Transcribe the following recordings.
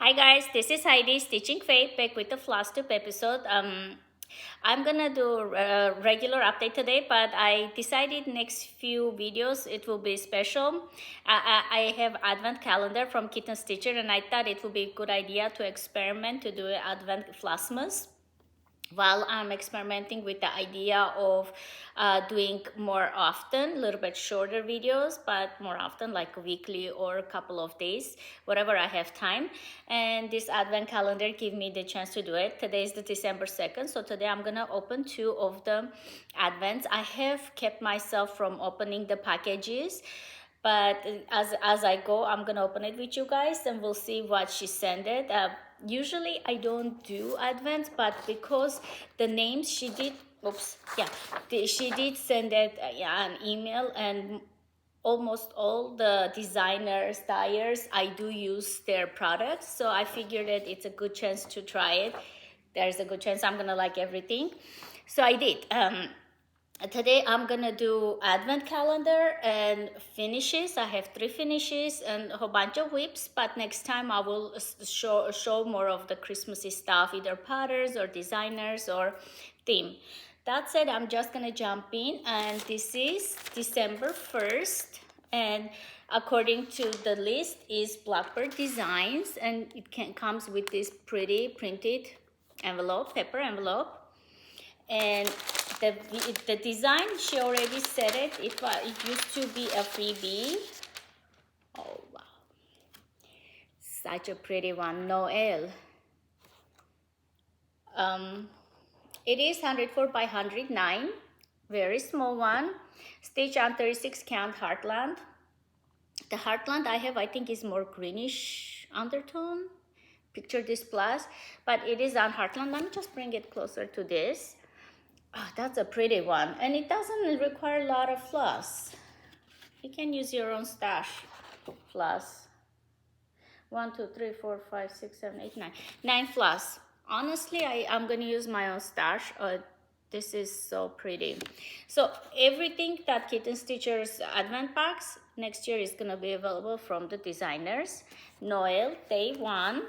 Hi guys, this is Heidi Stitching Faith back with the Flosstube episode. I'm gonna do a regular update today, but I decided next few videos it will be special. I have advent calendar from Kitten Stitcher, and I thought it would be a good idea to experiment to do an advent Flossmas while I'm experimenting with the idea of doing more often, a little bit shorter videos, but more often, like weekly or a couple of days, whatever I have time. And this advent calendar give me the chance to do it. Today is the December 2nd, so today I'm gonna open 2 of the advents. I have kept myself from opening the packages, but as I go, I'm gonna open it with you guys and we'll see what she sent it. Usually I don't do advents, but because the names she did, she did send it an email, and almost all the designers, dyers, I do use their products, so I figured that it's a good chance to try it. There's a good chance I'm gonna like everything, so I did. Today I'm gonna do advent calendar and finishes. I have 3 finishes and a whole bunch of WIPs, but next time I will show more of the Christmassy stuff, either patterns or designers or theme. That said, I'm just gonna jump in, and this is December 1st, and according to the list is Blackbird Designs, and it comes with this pretty printed envelope, paper envelope. And the design, she already said it. It used to be a freebie. Oh wow, such a pretty one, Noel. It is 104 by 109, very small one. Stitch on 36 count Heartland. The Heartland I have, I think, is more greenish undertone. Picture this plus, but it is on Heartland. Let me just bring it closer to this. Oh, that's a pretty one, and it doesn't require a lot of floss. You can use your own stash floss. 1, 2, 3, 4, 5, 6, 7, 8, 9. 9 floss. Honestly, I'm gonna use my own stash. This is so pretty. So everything that Kitten Stitcher's advent packs next year is gonna be available from the designers. Noel, day 1.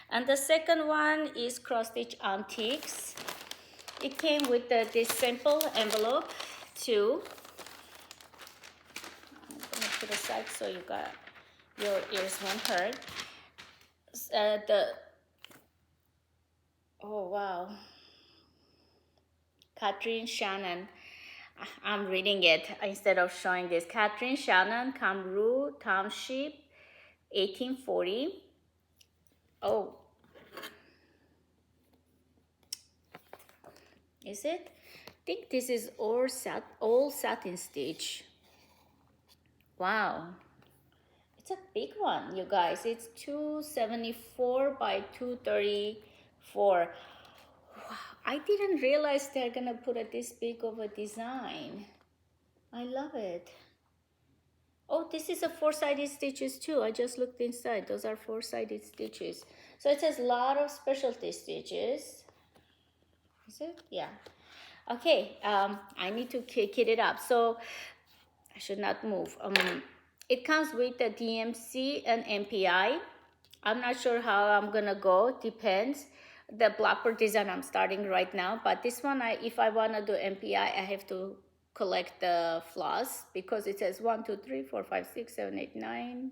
And the second one is Cross Stitch Antiques. It came with this simple envelope too. I'm gonna put aside so you got your ears won't hurt. Oh wow, Catherine Shannon. I'm reading it instead of showing this. Catherine Shannon, Camrou Township, 1840. Oh. Is it? I think this is all satin stitch. Wow, it's a big one, you guys. It's 274 by 234. Wow, I didn't realize they're gonna put this big of a design. I love it. Oh, this is a 4-sided stitches too. I just looked inside. Those are 4-sided stitches. So it says a lot of specialty stitches. Is it? Yeah. Okay, I need to kit it up, so I should not move. It comes with the DMC and MPI. I'm not sure how I'm gonna go, depends. The Blackbird design I'm starting right now, but this one, if I wanna do MPI, I have to collect the floss, because it says 1, 2, 3, 4, 5, 6, 7, 8, 9,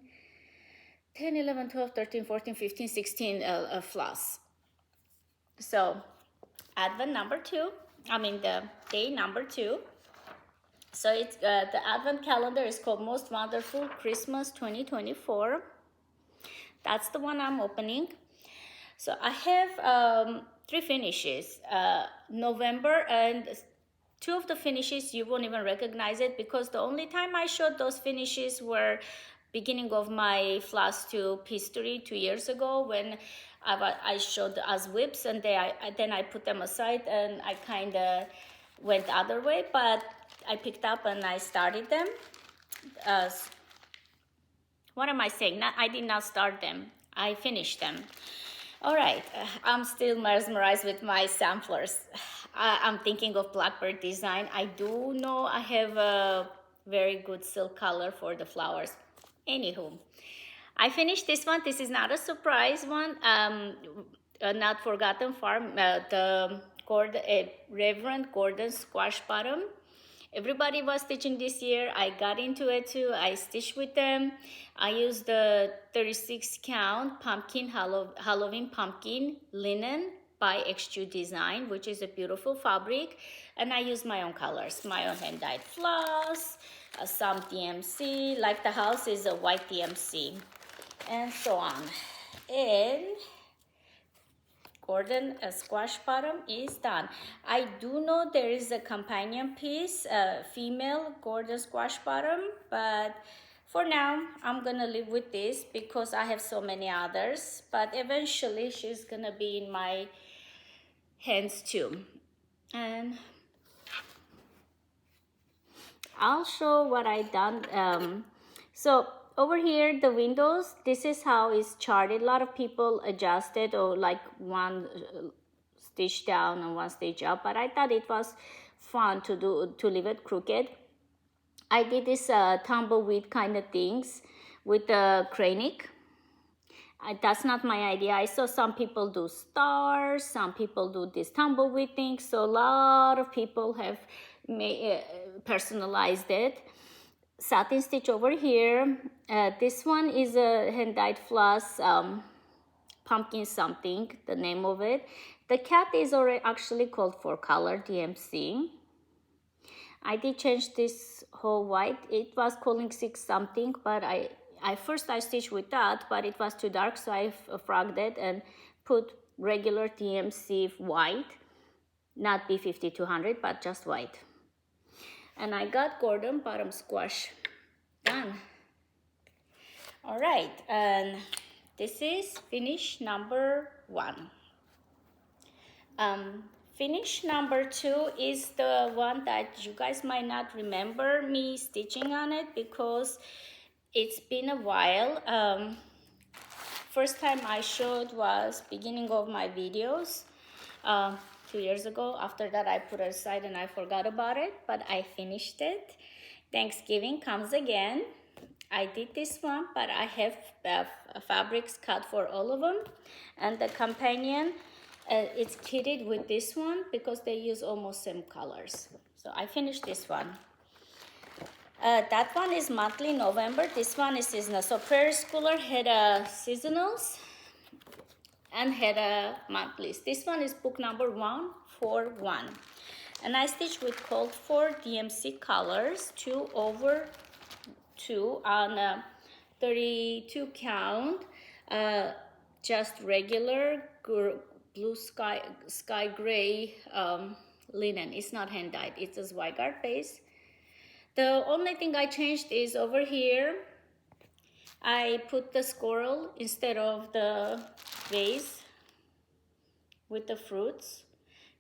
10, 11, 12, 13, 14, 15, 16 floss. So advent number 2, the day number 2. So it's the advent calendar is called Most Wonderful Christmas 2024. That's the one I'm opening. So I have 3 finishes. November, and 2 of the finishes you won't even recognize it, because the only time I showed those finishes were beginning of my Flosstube history 2 years ago, when I showed as WIPs, and then I put them aside and I kind of went the other way, but I picked up and I started them. What am I saying? I did not start them. I finished them. All right, I'm still mesmerized with my samplers. I'm thinking of Blackbird design. I do know I have a very good silk color for the flowers. Anywho, I finished this one. This is not a surprise one. Not Forgotten Farm, Reverend Gordon Squash Bottom. Everybody was stitching this year. I got into it too. I stitched with them. I used the 36 count pumpkin, Halloween pumpkin linen by Extrude Design, which is a beautiful fabric. And I used my own colors, my own hand-dyed floss, some DMC, like the house is a white DMC, and so on. And Gordon Squash Bottom is done. I do know there is a companion piece, female Gordon Squash Bottom, but for now, I'm gonna live with this because I have so many others, but eventually she's gonna be in my hands too. And I'll show what I done. So over here, the windows, this is how it's charted. A lot of people adjusted or like one stitch down and one stitch up, but I thought it was fun to leave it crooked. I did this tumbleweed kind of things with the cranic. That's not my idea. I saw some people do stars, some people do this tumbleweed thing, so a lot of people have personalized it. Satin stitch over here. This one is a hand-dyed floss, pumpkin something, the name of it. The cat is already actually called for color DMC. I did change this whole white. It was calling 6 something, but I first stitched with that, but it was too dark, so I frogged it and put regular DMC white, not B5200, but just white. And I got Gordon Bottom Squash done. All right, and this is finish number 1. Finish number 2 is the one that you guys might not remember me stitching on it because it's been a while. First time I showed was beginning of my videos 2 years ago. After that I put it aside and I forgot about it, but I finished it. Thanksgiving comes again. I did this one, but I have fabrics cut for all of them, and the companion it's kitted with this one because they use almost same colors. So I finished this one. That one is monthly November. This one is seasonal. So Prairie Schooler had seasonals and had a monthlies. This one is book number 141. And I stitched with called for DMC colors 2/2 on 32 count. Just regular blue sky gray linen. It's not hand dyed. It's a Zweigart base. The only thing I changed is over here, I put the squirrel instead of the vase with the fruits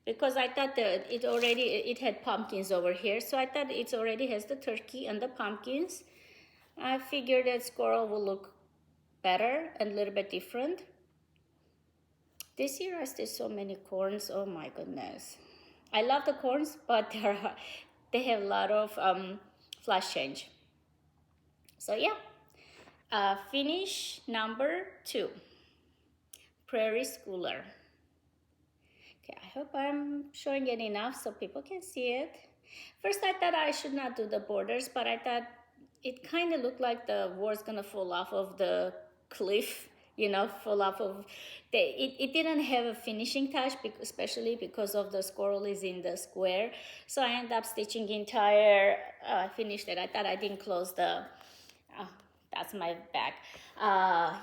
because I thought that it had pumpkins over here. So I thought it already has the turkey and the pumpkins. I figured that squirrel will look better and a little bit different. This year I stitched so many corns. Oh my goodness. I love the corns, but they have a lot of flash change. So yeah, finish number 2, Prairie Schooler. Okay, I hope I'm showing it enough so people can see it. First I thought I should not do the borders, but I thought it kind of looked like the word's gonna fall off of the cliff, you know, fall off of it didn't have a finishing touch, especially because of the squirrel is in the square. So I ended up stitching entire, I finished it. I thought I didn't close the, that's my back.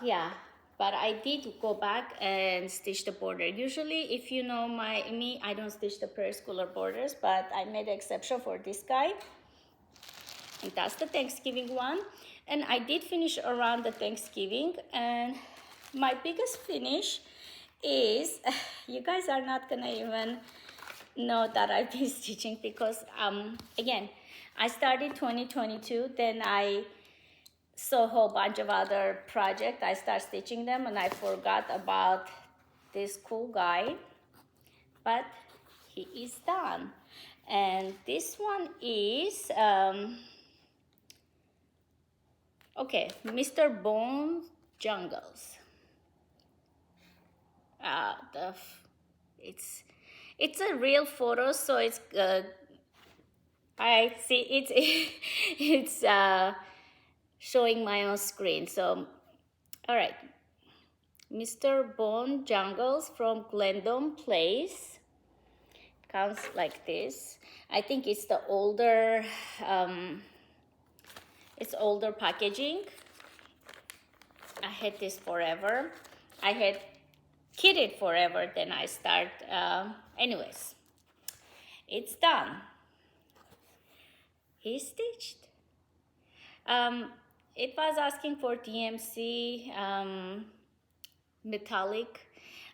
Yeah, but I did go back and stitch the border. Usually, if you know me, I don't stitch the Prairie Schooler borders, but I made an exception for this guy. And that's the Thanksgiving one. And I did finish around the Thanksgiving, and my biggest finish is, you guys are not gonna even know that I've been stitching because, again, I started 2022, then I saw a whole bunch of other projects. I started stitching them and I forgot about this cool guy, but he is done. And this one is, okay, Mr. Jungles. It's a real photo, so it's I see it's it's showing my own screen. So all right, Mr. Bone Jungles from Glendon Place comes like this. I think it's the older it's older packaging. I had this forever. I had kitted forever, then I start anyways, it's done. He stitched. It was asking for DMC metallic.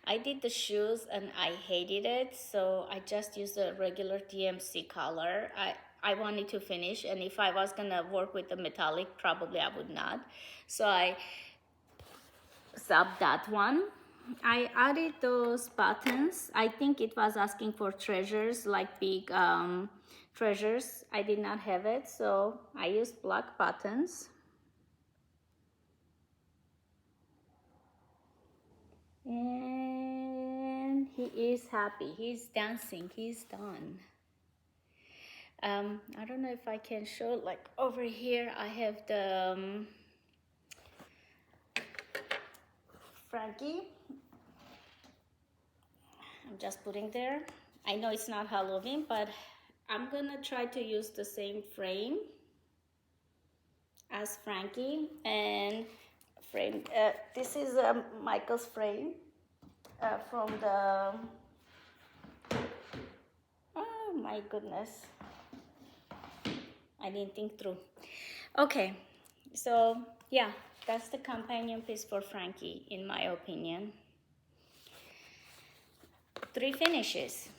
I did the shoes and I hated it, so I just used a regular DMC color. I wanted to finish, and if I was gonna work with the metallic, probably I would not. So I subbed that one. I added those buttons. I think it was asking for treasures, like big treasures. I did not have it, so I used black buttons. And he is happy. He's dancing. He's done. I don't know if I can show, like over here I have the Frankie. I'm just putting there. I know it's not Halloween, but I'm gonna try to use the same frame as Frankie and frame. This is Michael's frame from the, oh my goodness, I didn't think through. Okay, so yeah, that's the companion piece for Frankie, in my opinion. 3 finishes,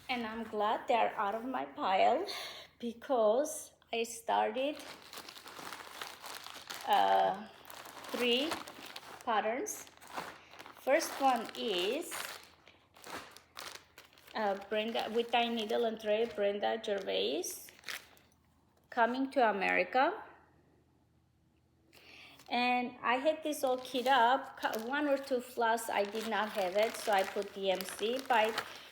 and I'm glad they're out of my pile because I started 3 patterns. First one is Brenda, with Tiny Needle and Thread, Brenda Gervais, Coming to America. And I had this all kit up. 1 or 2 floss I did not have it, so I put DMC. By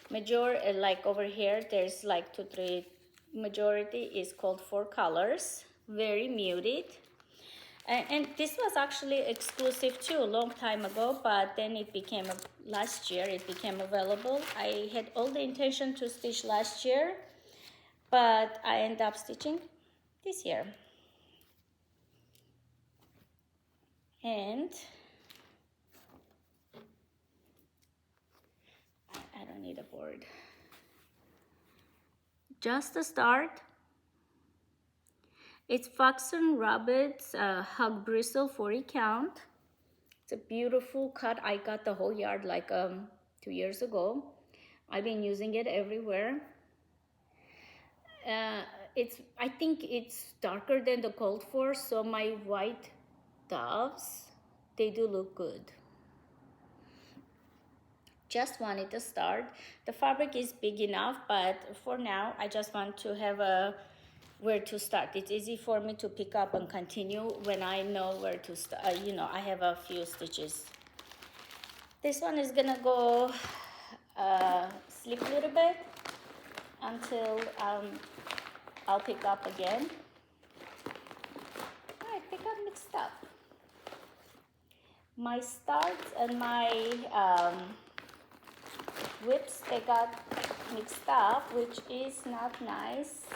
majority, like over here, there's like 2, 3. Majority is called 4 colors, very muted. And this was actually exclusive too a long time ago, but then it became last year it became available. I had all the intention to stitch last year, but I ended up stitching this year. And I don't need a board. Just a start. It's Fox and Rabbit's Hug Bristle 40 count. It's a beautiful cut. I got the whole yard like 2 years ago. I've been using it everywhere. I think it's darker than the called for, so my white doves, they do look good. Just wanted to start. The fabric is big enough, but for now I just want to have where to start. It's easy for me to pick up and continue when I know where to start. You know, I have a few stitches. This one is gonna go sleep a little bit until I'll pick up again. I pick up mixed up. My starts and my WIPs, they got mixed up, which is not nice.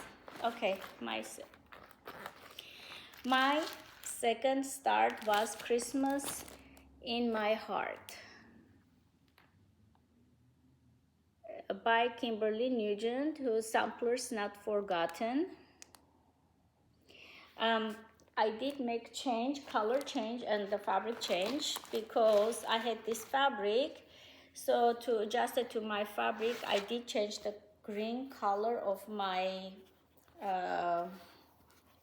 Okay, my second start was Christmas in My Heart by Kimberly Nugent, whose Samplers Not Forgotten. I did make color change and the fabric change because I had this fabric. So to adjust it to my fabric, I did change the green color of my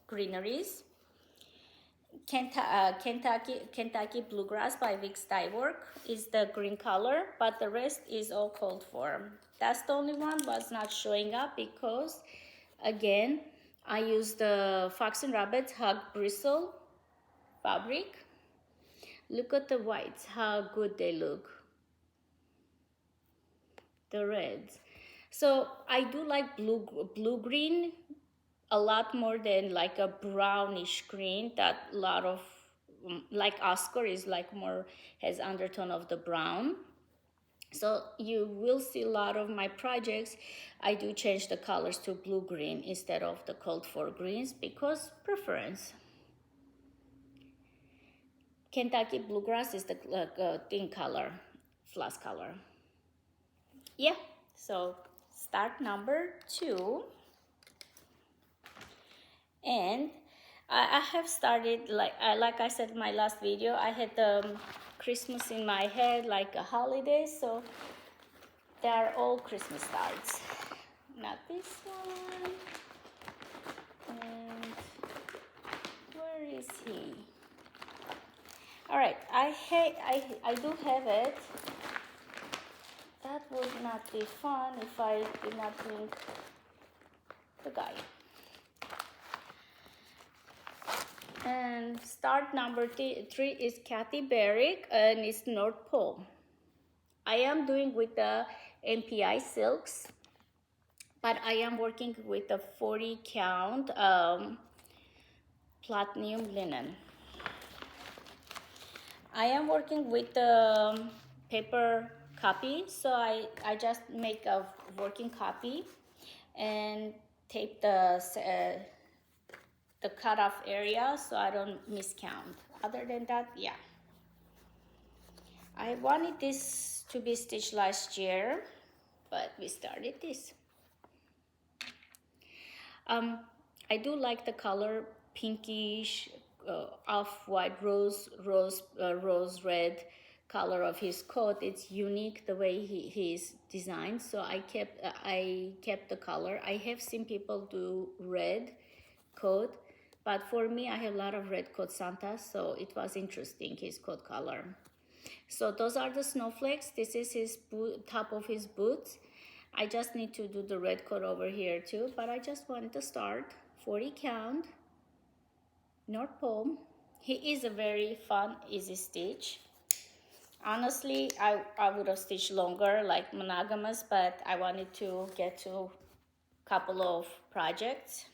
greeneries. Kentucky Bluegrass by Vic's Dye Work is the green color, but the rest is all called for. That's the only one was not showing up because, again, I used the Fox and Rabbit's Hug Bristle fabric. Look at the whites, how good they look. The reds. So I do like blue-green a lot more than like a brownish green that a lot of, like Oscar is like more, has undertone of the brown. So you will see a lot of my projects, I do change the colors to blue-green instead of the cold for greens because preference. Kentucky Bluegrass is the thin color, floss color. Yeah, so start number 2. And I have started, like I said in my last video, I had Christmas in my head, like a holiday, so they are all Christmas cards. Not this one. And where is he? All right, I do have it. That would not be fun if I did not bring the guy. And start number 3 is Kathy Barrick, and it's North Pole. I am doing with the MPI silks, but I am working with the 40 count platinum linen. I am working with the paper copy, so I just make a working copy and tape the cutoff area so I don't miscount. Other than that, yeah. I wanted this to be stitched last year, but we started this. I do like the color pinkish, off-white rose red color of his coat. It's unique the way he's designed, so I kept the color. I have seen people do red coat, but for me, I have a lot of red coat Santas, so it was interesting, his coat color. So those are the snowflakes. This is his top of his boots. I just need to do the red coat over here too, but I just wanted to start 40 count North Pole. He is a very fun, easy stitch. Honestly, I would have stitched longer, like monogamous, but I wanted to get to a couple of projects.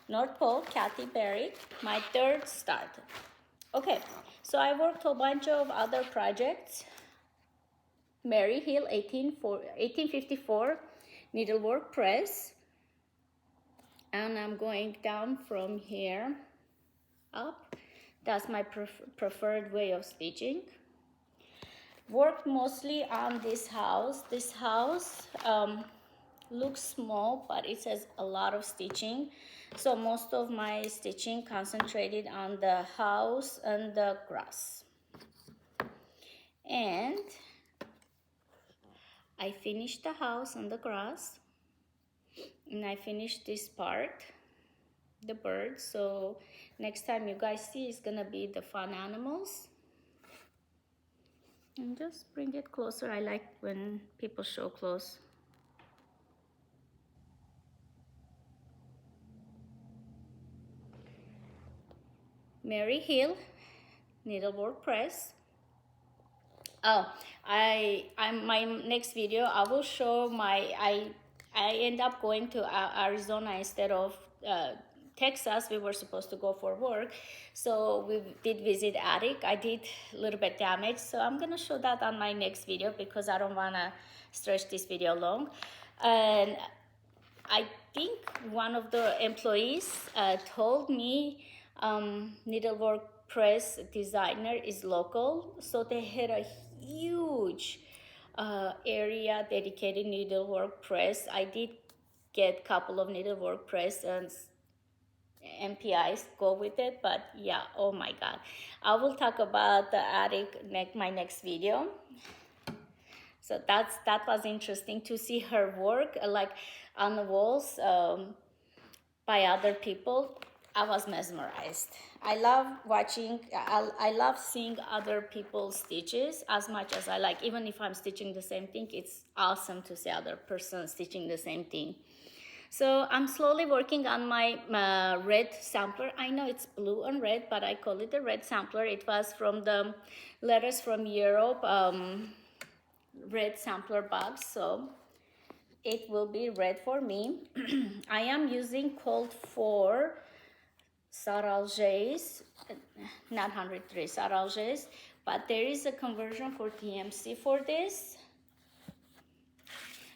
North Pole, Kathy Berry, my third start. Okay, so I worked a bunch of other projects. Mary Hill 1854 needlework press, and I'm going down from here up. That's my preferred way of stitching. Worked mostly on this house. This house looks small, but it has a lot of stitching, so most of my stitching concentrated on the house and the grass. And I finished the house and the grass, and I finished this part, the bird. So next time you guys see, it's gonna be the fun animals. And just bring it closer. I like when people show close. Mary Hill needlework press. Oh, my next video I will show I end up going to Arizona instead of Texas. We were supposed to go for work, so we did visit attic. I did a little bit damage, so I'm gonna show that on my next video because I don't wanna stretch this video long. And I think one of the employees told me needlework press designer is local, so they had a huge area dedicated needlework press. I did get a couple of needlework press and MPIs go with it, but yeah, oh my god, I will talk about the attic my next video. So that was interesting to see her work like on the walls by other people. I was mesmerized. I love watching, I love seeing other people's stitches as much as I like. Even if I'm stitching the same thing, it's awesome to see other person stitching the same thing. So I'm slowly working on my red sampler. I know it's blue and red, but I call it the red sampler. It was from the Letters from Europe red sampler box, so it will be red for me. I am using Cold 4 Saralges, not 103 Saralges, but there is a conversion for TMC for this,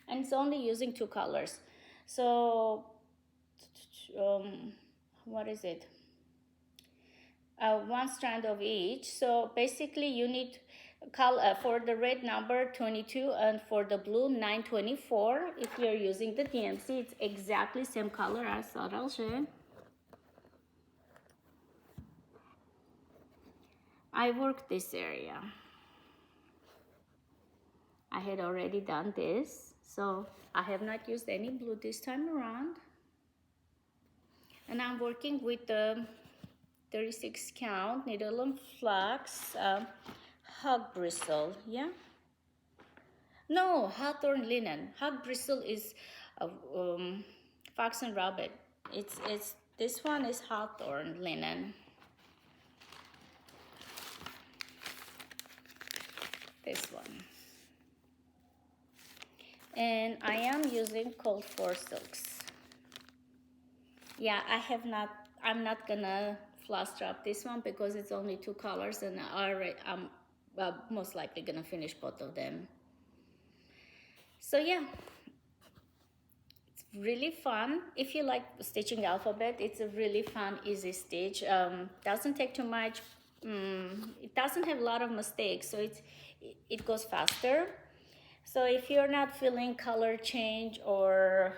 and it's only using 2 colors. So what is it? 1 strand of each. So basically you need color for the red number 22 and for the blue 924. If you're using the TMC, it's exactly same color as Saralge. I worked this area. I had already done this, so I have not used any blue this time around. And I'm working with the 36 count needle and flax hog bristle. Yeah, no, hawthorn linen. Hog bristle is fox and rabbit. It's this one is hawthorn linen. This one. And I am using Cold 4 silks. Yeah, I'm not gonna floss strap this one because it's only 2 colors, and I'm most likely gonna finish both of them. So yeah, it's really fun. If you like stitching alphabet, it's a really fun, easy stitch. Doesn't take too much. It doesn't have a lot of mistakes, so it goes faster. So if you're not feeling color change or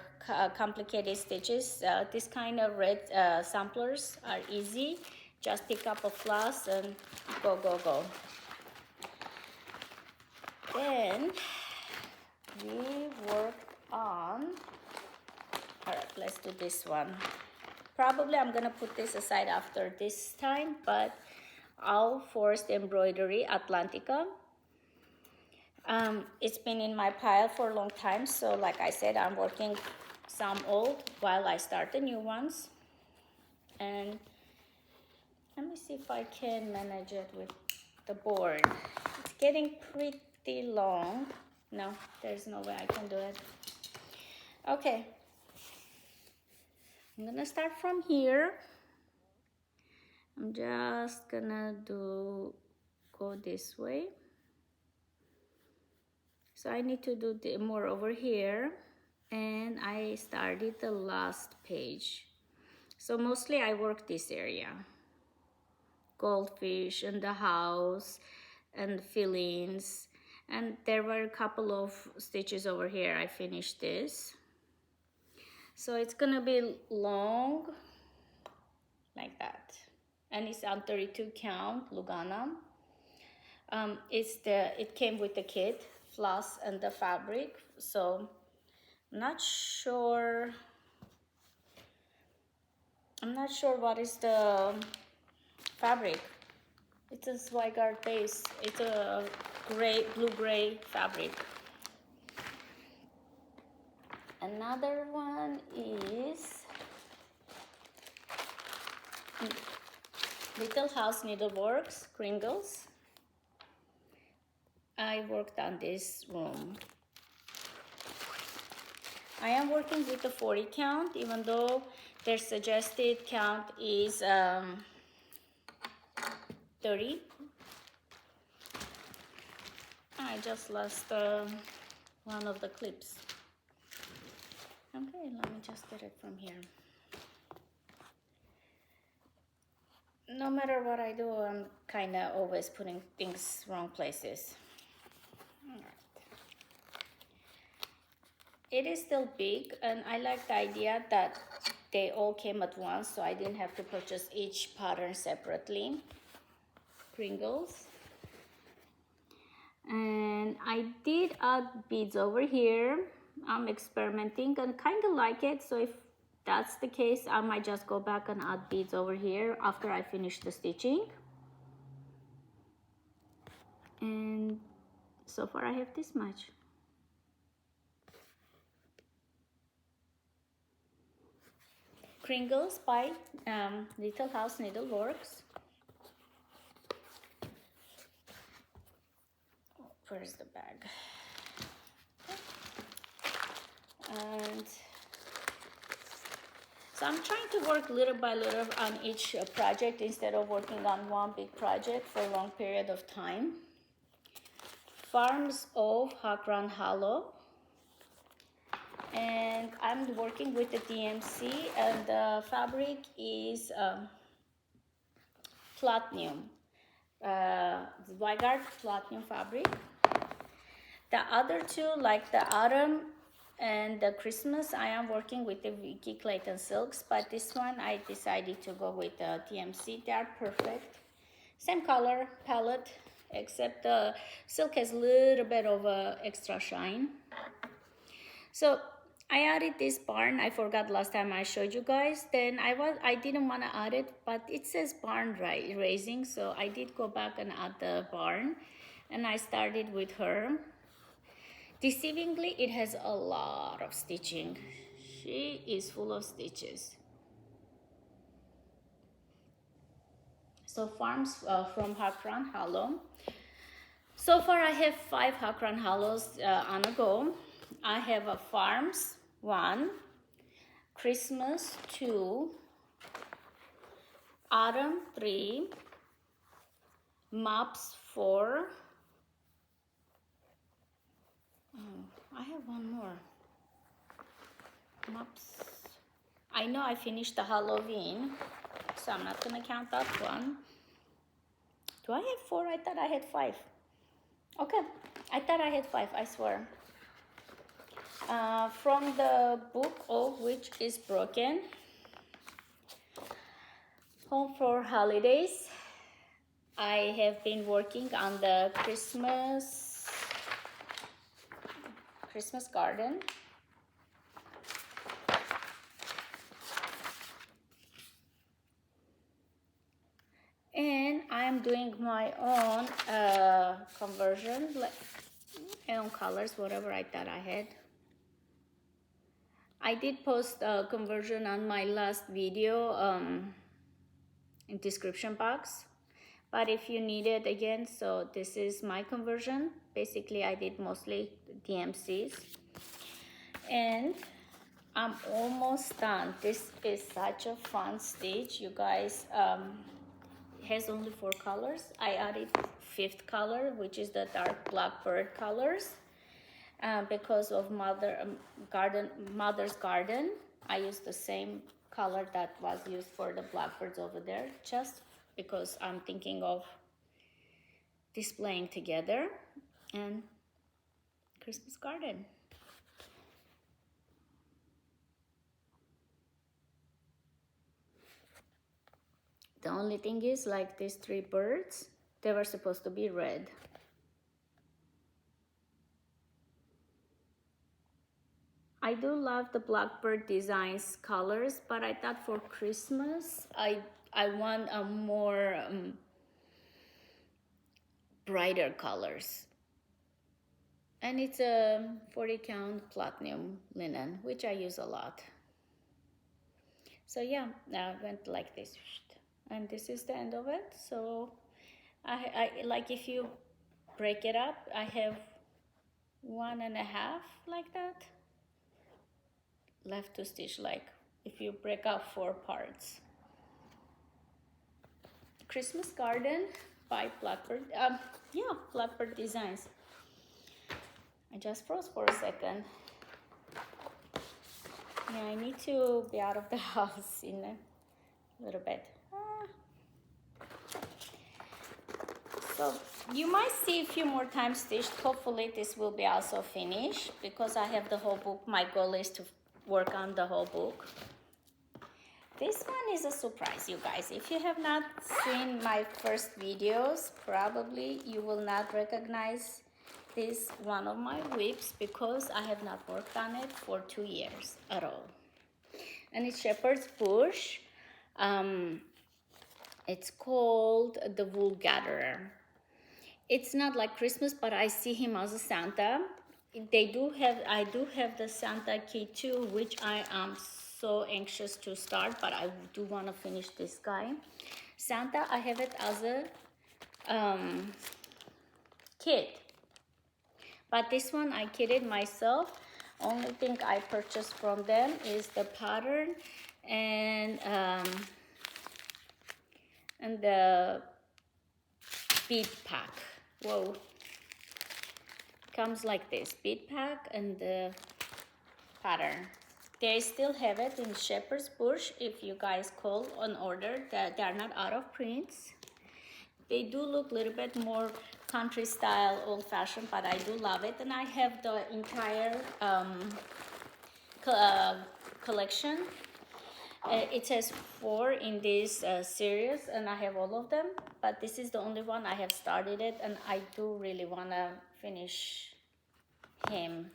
complicated stitches, this kind of red samplers are easy. Just pick up a floss and go, go, go. Then we worked on, all right, let's do this one. Probably I'm gonna put this aside after this time, but All Forced Embroidery Atlantica. It's been in my pile for a long time, so like I said, I'm working some old while I start the new ones. And let me see if I can manage it with the board. It's getting pretty long. No, there's no way I can do it. Okay, I'm gonna start from here. I'm just gonna go this way. So I need to do more over here, and I started the last page. So mostly I work this area. Goldfish and the house and fillings, and there were a couple of stitches over here. I finished this. So it's gonna be long like that, and it's on 32 count Lugana. It came with the kit, floss and the fabric, so I'm not sure what is the fabric. It's a Zweigart base. It's a blue-gray fabric. Another one is Little House Needleworks, Kringles. I worked on this room. I am working with the 40 count, even though their suggested count is 30. I just lost one of the clips. Okay, let me just get it from here. No matter what I do, I'm kind of always putting things wrong places. All right. It is still big, and I like the idea that they all came at once, so I didn't have to purchase each pattern separately. Kringles. And I did add beads over here. I'm experimenting and kind of like it, so if that's the case, I might just go back and add beads over here after I finish the stitching. And so far I have this much. Kringles by Little House Needleworks. Where's the bag? And so I'm trying to work little by little on each project instead of working on one big project for a long period of time. Farms of Hakran Hollow. And I'm working with the DMC, and the fabric is platinum, Zygarde platinum fabric. The other two, like the autumn and the Christmas, I am working with the Vicky Clayton silks, but this one I decided to go with the DMC. They are perfect. Same color palette, except the silk has a little bit of a extra shine. So I added this barn. I forgot last time I showed you guys. Then I didn't want to add it, but it says barn raising, so I did go back and add the barn, and I started with her. Deceivingly, it has a lot of stitching. She is full of stitches. So farms from Hakran Hollow. So far I have 5 Hakran Hollows on the go. I have a farms 1, Christmas 2, autumn 3, mops 4. I have one more. Mops. I know I finished the Halloween, so I'm not gonna count that one. Do I have 4? I thought I had 5. Okay, I thought I had 5, I swear. From the book of Which is Broken, Home for Holidays, I have been working on the Christmas garden. And I'm doing my own conversion, like my own colors, whatever I thought I had. I did post a conversion on my last video in description box, but if you need it again, so this is my conversion. Basically, I did mostly DMCs, and I'm almost done. This is such a fun stitch, you guys. It has only 4 colors. I added 5th color, which is the dark blackbird colors. Because of Mother's Garden, I used the same color that was used for the blackbirds over there, just because I'm thinking of displaying together. And Christmas garden. The only thing is, like these 3 birds, they were supposed to be red. I do love the blackbird designs colors, but I thought for Christmas, I want a more brighter colors. And it's a 40 count platinum linen, which I use a lot. So yeah, now I went like this. And this is the end of it. So I like, if you break it up, I have 1.5 like that left to stitch, like if you break up 4 parts. Christmas garden by Blackbird. Blackbird Designs. I just froze for a second. Yeah, I need to be out of the house in a little bit. So you might see a few more times stitched. Hopefully this will be also finished, because I have the whole book. My goal is to work on the whole book. This one is a surprise, you guys. If you have not seen my first videos, probably you will not recognize this one of my WIPs, because I have not worked on it for 2 years at all. And it's Shepherd's Bush. It's called The Wool Gatherer. It's not like Christmas, but I see him as a Santa. I do have the Santa key too, which I am so anxious to start, but I do want to finish this guy. Santa, I have it as a kit, but this one I kitted myself. Only thing I purchased from them is the pattern and the bead pack. Whoa, comes like this, bead pack and the pattern. They still have it in shepherd's bush if you guys call on order. That they are not out of prints. They do look a little bit more country style, old fashioned, but I do love it. And I have the entire collection. It says 4 in this series, and I have all of them, but this is the only one I have started it, and I do really want to finish him.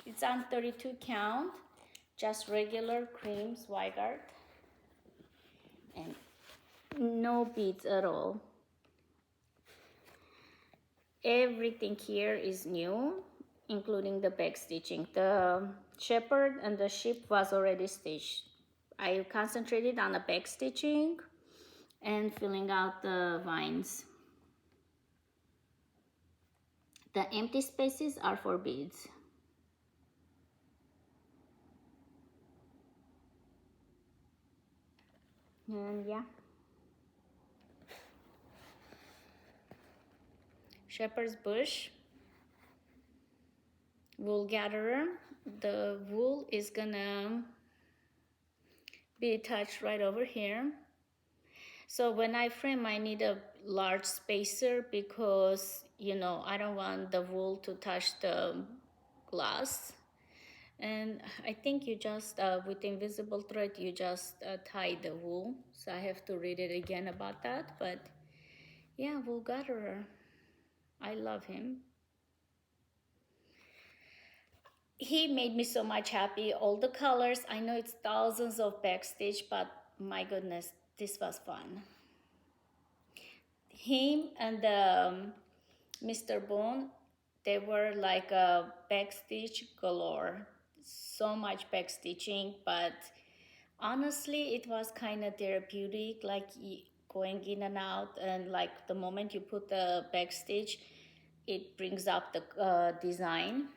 It's on 32 count, just regular cream Zweigart, and no beads at all. Everything here is new, including the back stitching. The shepherd and the sheep was already stitched. I concentrated on the back stitching and filling out the vines. The empty spaces are for beads. And yeah, shepherd's bush, wool gatherer. The wool is gonna be attached right over here. So when I frame, I need a large spacer because, you know, I don't want the wool to touch the glass. And I think you just, with invisible thread, you just tie the wool. So I have to read it again about that. But yeah, wool gatherer. I love him. He made me so much happy. All the colors, I know it's thousands of backstitch, but my goodness, this was fun. Him and Mr. Bone, they were like a backstitch galore. So much backstitching, but honestly, it was kind of therapeutic, like going in and out, and like the moment you put the backstitch, it brings up the design.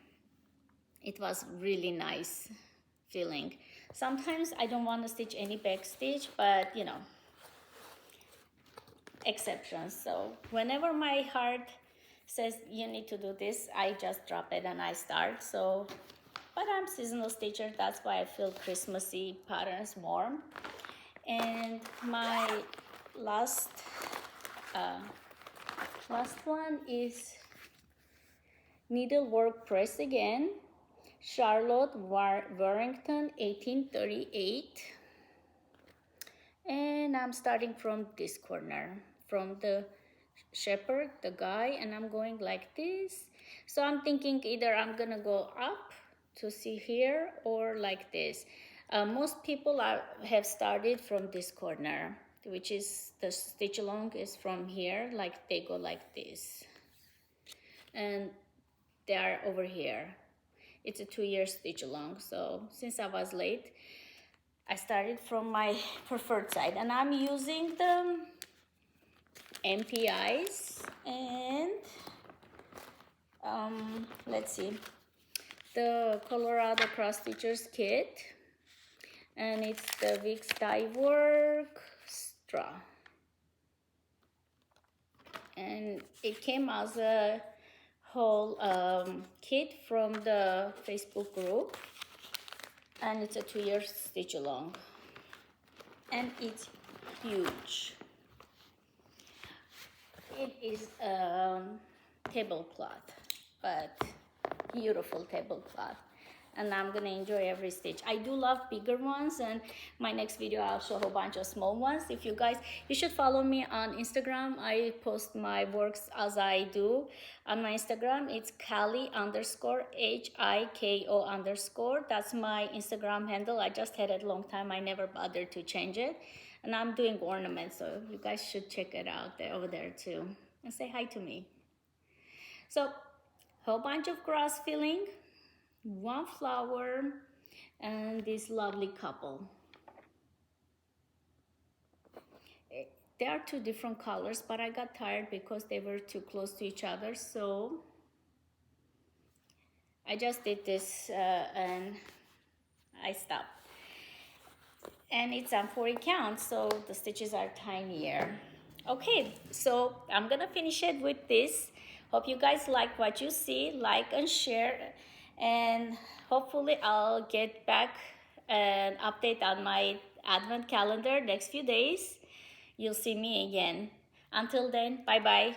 It was really nice feeling. Sometimes I don't want to stitch any back stitch, but you know, exceptions. So whenever my heart says you need to do this, I just drop it and I start. So, but I'm seasonal stitcher, that's why I feel Christmassy patterns more. And my last one is needlework press again. Charlotte Warrington 1838, and I'm starting from this corner, from the shepherd, the guy, and I'm going like this. So I'm thinking either I'm gonna go up to see here or like this. Most people have started from this corner, which is the stitch along is from here, like they go like this, and they are over here. It's a 2-year stitch along. So since I was late, I started from my preferred side, and I'm using the MPIs and let's see, the Colorado Cross Stitchers kit, and it's the Vicks Die Work straw, and it came as a whole kit from the Facebook group, and it's a 2-year stitch along, and it's huge. It is a tablecloth, but beautiful tablecloth, and I'm gonna enjoy every stitch. I do love bigger ones, and my next video I'll show a whole bunch of small ones. If you guys, you should follow me on Instagram. I post my works as I do on my Instagram. It's Callie_HIKO_. That's my Instagram handle. I just had it a long time. I never bothered to change it, and I'm doing ornaments, so you guys should check it out over there too, and say hi to me. So whole bunch of grass filling, 1 flower, and this lovely couple. They are two different colors, but I got tired because they were too close to each other, so I just did this and I stopped. And it's on 40 count, so the stitches are tinier. Okay, so I'm gonna finish it with this. Hope you guys like what you see. Like and share, and hopefully I'll get back an update on my advent calendar next few days. You'll see me again. Until then, bye bye.